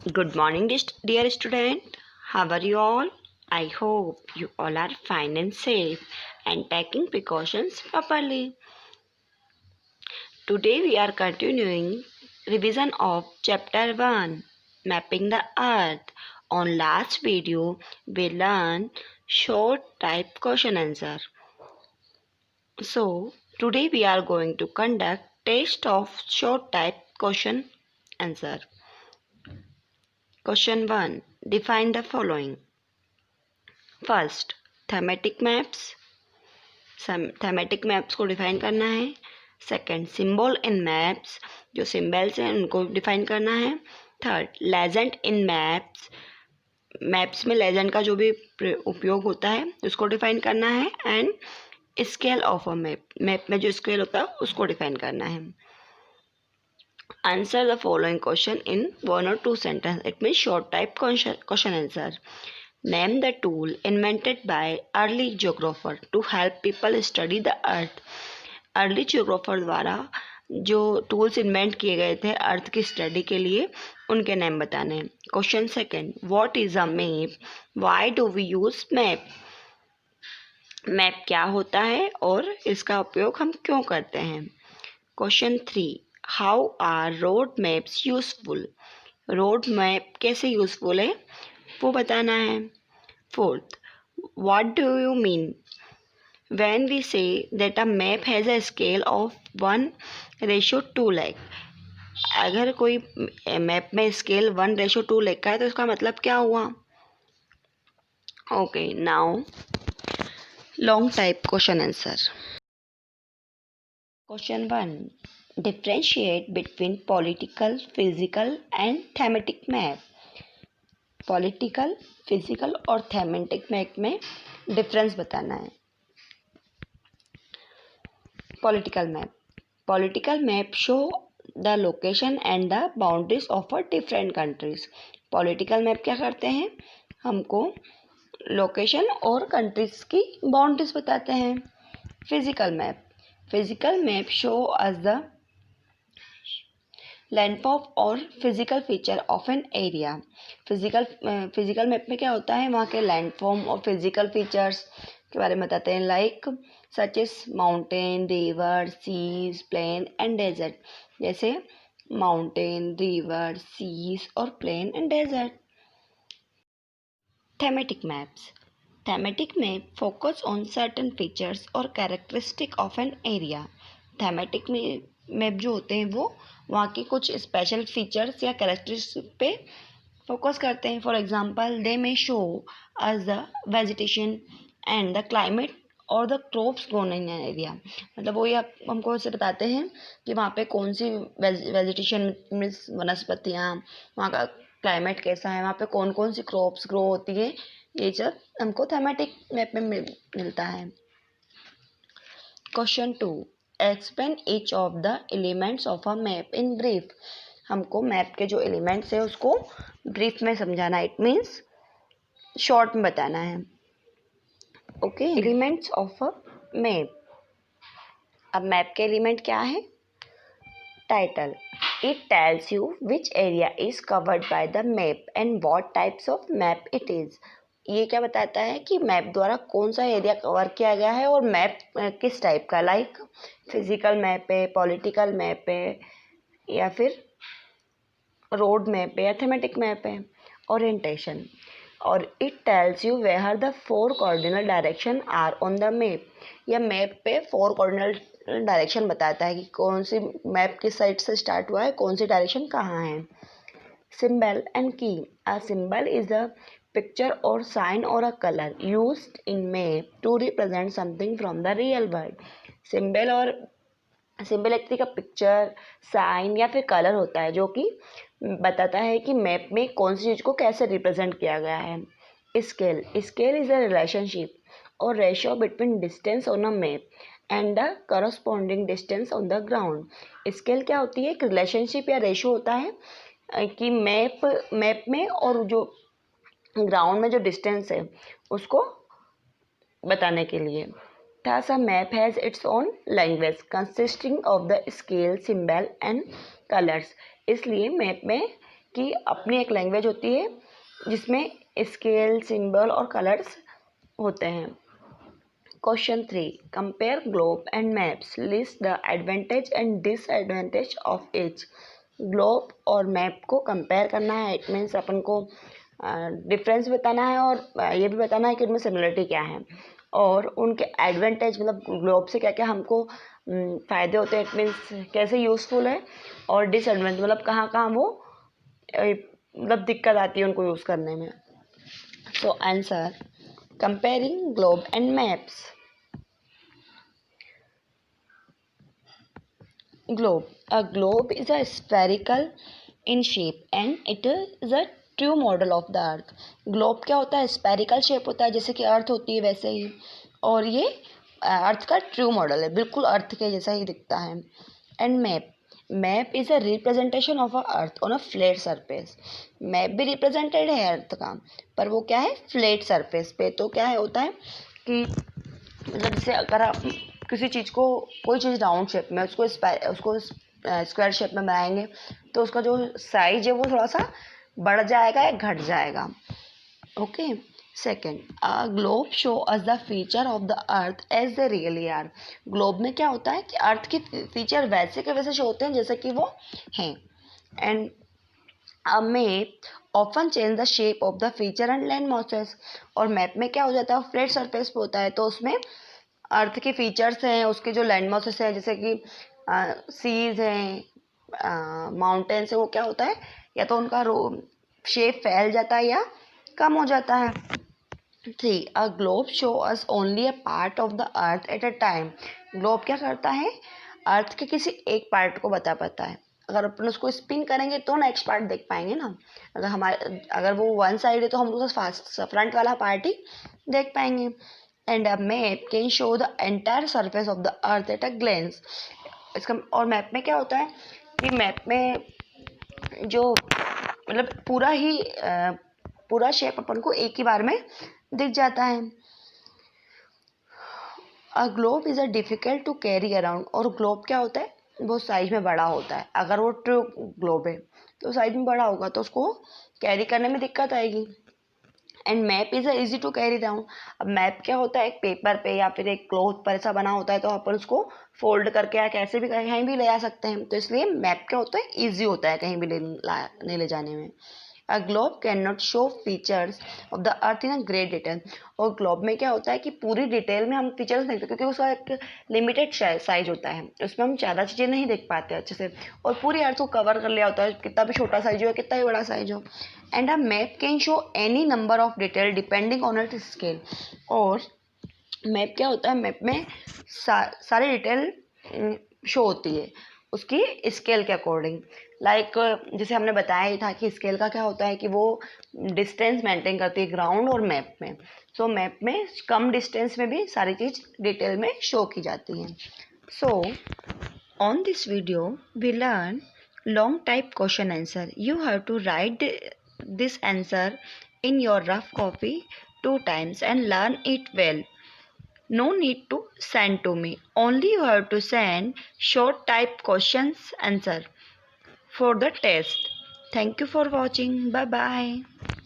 Good morning, dear student. How are you all? I hope you all are fine and safe and taking precautions properly. Today we are continuing revision of chapter 1, Mapping the Earth. On last video, we learned short type question answer. So, today we are going to conduct test of short type question answer. Question 1. Define the following. First thematic maps thematic maps को define करना है. Second symbol इन maps, जो symbols हैं उनको define करना है. Third legend in maps, maps में legend का जो भी उपयोग होता है उसको डिफाइन करना है. And scale of a map, map में जो स्केल होता है उसको डिफाइन करना है. Answer the following question in 1 or 2 sentence. It means short type question answer. Name the tool invented by early geographer to help people study the earth. Early geographer द्वारा जो tools invent किए गए थे अर्थ की study के लिए, उनके name बताने. Question second, what is a map, why do we use map. Map क्या होता है और इसका उपयोग हम क्यों करते हैं. Question three, how are road maps useful. Road map कैसे यूजफुल है वो बताना है. Fourth, what do you mean when we say that a map has a scale of 1:2 lakh. अगर कोई मैप में स्केल 1:2 lakh का है तो इसका मतलब क्या हुआ. Okay, now long type question answer. Question 1, differentiate between political, physical and thematic map. Political, physical और थेमेटिक मैप में डिफरेंस बताना है. Political map. Political map show the location and the boundaries of a different countries. Political map क्या करते हैं, हमको location और countries की बाउंड्रीज बताते हैं. Physical map. Physical map show us the landform और physical feature of an area. Physical map में क्या होता है, वहाँ के लैंडफॉर्म और फिजिकल फीचर्स के बारे में बताते हैं. Like such as mountain, river, seas, plain and desert. जैसे माउंटेन, रिवर, सीज और plain and desert. Thematic maps. Thematic map focus on certain features और characteristic of an area. Thematic map जो होते हैं वो वहाँ के कुछ स्पेशल फीचर्स या कैरेक्टरिस्टिक पे फोकस करते हैं. For example, they may show us the vegetation and the climate और the crops grown in area. मतलब वो ये हमको ऐसे बताते हैं कि वहाँ पे कौन सी वेजिटेशन मीन्स वनस्पतियाँ, वहाँ का क्लाइमेट कैसा है, वहाँ पे कौन कौन सी क्रॉप्स ग्रो होती है, ये सब हमको थेमेटिक मैप में मिलता है. Question 2, explain each of the elements of a map in brief. हमको मैप के जो एलिमेंट्स है उसको ब्रीफ में समझाना है. इट मीन्स शॉर्ट में बताना है. Okay, elements of a map. अब मैप के एलिमेंट क्या है. Title, it tells you which area is covered by the map and what types of map it is. ये क्या बताता है कि मैप द्वारा कौन सा एरिया कवर किया गया है और मैप किस टाइप का. लाइक फिजिकल मैप है, पॉलिटिकल मैप है, या फिर रोड मैप है या थेमेटिक मैप है. ओरिएंटेशन, और it tells you where the 4 cardinal direction are on the map. या मैप पे 4 कोऑर्डिनल डायरेक्शन बताता है कि कौन सी मैप किस साइड से स्टार्ट हुआ है, कौन सी डायरेक्शन कहाँ है. सिंबल एंड की. A symbol is a picture or sign or a color used in map to represent something from the real world. Symbol और सिंबल एक तरीके का पिक्चर, साइन या फिर कलर होता है जो कि बताता है कि मैप में कौन सी चीज़ को कैसे रिप्रेजेंट किया गया है. Scale. Scale is a relationship और ratio between distance on a map and the corresponding distance on the ground. Scale क्या होती है, एक रिलेशनशिप या रेशियो होता है कि मैप में और जो ग्राउंड में जो डिस्टेंस है उसको बताने के लिए. Thus, a map has its own language consisting of the scale, symbol and colors. इसलिए मैप में कि अपनी एक लैंग्वेज होती है जिसमें स्केल, सिंबल और कलर्स होते हैं। Question 3, compare globe and maps, list the advantage and disadvantage of each. Globe और मैप को कंपेयर करना है, इट मीन्स अपन को डिफरेंस बताना है और ये भी बताना है कि उनमें सिमिलरिटी क्या है और उनके एडवांटेज, मतलब ग्लोब से क्या क्या हमको फ़ायदे होते हैं, इट मीन्स कैसे यूज़फुल है, और डिसएडवांटेज मतलब कहाँ कहाँ वो मतलब दिक्कत आती है उनको यूज़ करने में। So answer, comparing globe and maps. Globe. A globe is a spherical in shape and it is a true model of the earth. Globe क्या होता है? स्पेरिकल शेप होता है, जैसे कि अर्थ होती है वैसे ही, और ये अर्थ का ट्रू मॉडल है, बिल्कुल अर्थ के जैसा ही दिखता है। And map is a representation of a earth on a flat surface. Map भी रिप्रेजेंटेड है अर्थ का, पर वो क्या है? फ्लैट सरफेस पे। तो क्या है होता है कि मतलब जैसे अगर आप किसी चीज़ को, कोई चीज़ राउंड शेप में, उसको स्क्वायर शेप में बनाएंगे तो उसका जो साइज है वो थोड़ा सा बढ़ जाएगा या घट जाएगा। Okay. Second, a globe show us the feature of the earth as the really are. Globe में क्या होता है कि अर्थ के फीचर वैसे के वैसे शो होते हैं जैसे कि वो हैं। And a map often change the shape of the feature and land masses. और मैप में क्या हो जाता है? फ्लैट सरफेस पे होता है, तो उसमें अर्थ के फीचर्स हैं, उसके जो लैंड मासेस हैं, जैसे कि सीज हैं, माउंटेन्स है, वो क्या होता है? या तो उनका शेप फैल जाता है या कम हो जाता है। 3, अ globe show us only a part of the earth at a time. Globe क्या करता है? अर्थ के किसी एक पार्ट को बता पाता है। अगर अपन उसको स्पिन करेंगे तो नेक्स्ट पार्ट देख पाएंगे ना। अगर वो वन साइड है तो हम लोग फ्रंट वाला पार्ट ही देख पाएंगे। And a map can show the entire surface of the earth at a glens. इसका और मैप में क्या होता है कि मैप में जो मतलब पूरा शेप अपन को एक ही बार में दिख जाता है। A globe is a difficult to carry around. और ग्लोब क्या होता है? वो साइज में बड़ा होता है। अगर वो ट्रू ग्लोब है तो साइज में बड़ा होगा तो उसको कैरी करने में दिक्कत आएगी। And map is easy to carry down. अब मैप क्या होता है? एक पेपर पे या फिर एक क्लॉथ पर ऐसा बना होता है, तो अपन उसको फोल्ड करके या कैसे भी कहीं भी ले आ सकते हैं, तो इसलिए मैप क्या होता है? ईजी होता है कहीं भी ले जाने में। A globe can not show features of the earth in a great detail. और ग्लोब में क्या होता है कि पूरी डिटेल में हम फीचर्स नहीं देखते, क्योंकि उसका एक लिमिटेड साइज होता है, उसमें हम ज़्यादा चीज़ें नहीं देख पाते अच्छे से, और पूरी अर्थ को कवर कर लिया होता है, कितना भी छोटा साइज हो कितना भी बड़ा साइज हो। And a map can show any number of detail depending on it scale. और मैप क्या होता है? मैप में सारी डिटेल शो होती है उसकी स्केल के अकॉर्डिंग। लाइक जैसे हमने बताया ही था कि स्केल का क्या होता है कि वो डिस्टेंस मेंटेन करती है ग्राउंड और मैप में। सो मैप में कम डिस्टेंस में भी सारी चीज़ डिटेल में शो की जाती है। सो on this video we learn long type question answer. You have to write this answer in your rough copy 2 times and learn it well. No need to send to me, only you have to send short type questions answer for the test. Thank you for watching. Bye bye.